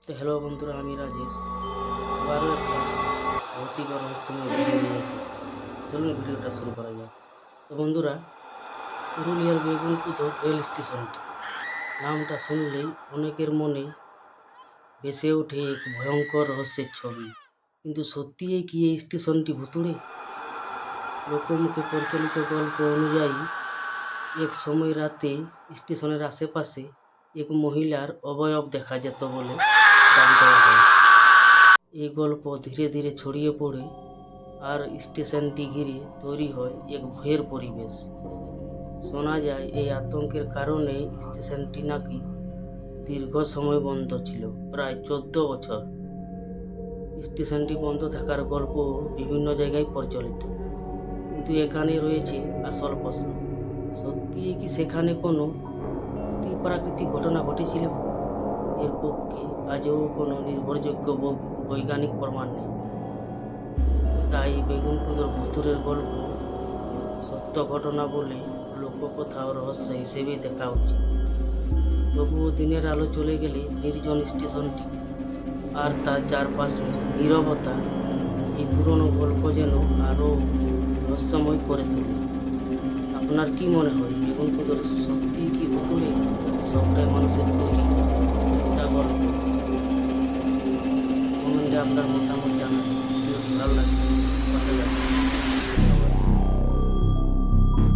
তো হ্যালো বন্ধুরা, আমি রাজেশ আবারও একটা ভৌতিক ও রহস্যময় ভিডিও নিয়ে এসেছি। চলুন ভিডিওটা শুরু করা যাক। তো বন্ধুরা, পুরুলিয়ার বেগুনকুদর রেল স্টেশনটি নামটা শুনলেই অনেকের মনে ভেসে ওঠে এক ভয়ঙ্কর রহস্যের ছবি। কিন্তু সত্যিই কি এই স্টেশনটি ভুতুড়ে? লোকমুখে প্রচলিত গল্প অনুযায়ী এক সময় রাতে স্টেশনের আশেপাশে এক মহিলার অবয়ব দেখা যেত বলে দাবি করা হয়। এই গল্প ধীরে ধীরে ছড়িয়ে পড়ে আর স্টেশনটি ঘিরে তৈরি হয় এক ভয়ের পরিবেশ। শোনা যায় এই আতঙ্কের কারণে স্টেশনটি নাকি দীর্ঘ সময় বন্ধ ছিল, প্রায় 14 বছর। স্টেশনটি বন্ধ থাকার গল্প বিভিন্ন জায়গায় প্রচলিত, কিন্তু এখানে রয়েছে আসল প্রশ্ন, সত্যিই কি সেখানে কোনো অতিপ্রাকৃতিক ঘটনা ঘটেছিল? এর পক্ষে আজও কোনো নির্ভরযোগ্য বৈজ্ঞানিক প্রমাণ নেই। তাই বেগুনকুদর ভুতুড়ের গল্প সত্য ঘটনা বলে লোককথা ও রহস্য হিসেবে দেখা উচিত। তবুও দিনের আলো চলে গেলে নির্জন স্টেশনটি আর তার চারপাশের নীরবতা এই পুরনো গল্প যেন আরও রহস্যময় করে তোলে। আপনার কি মনে হয়, বেগুনকুদর সত্যি কি ভুতুড়ে, সবটাই মানুষের তৈরি একটা গল্প? কমেন্টে আপনার মত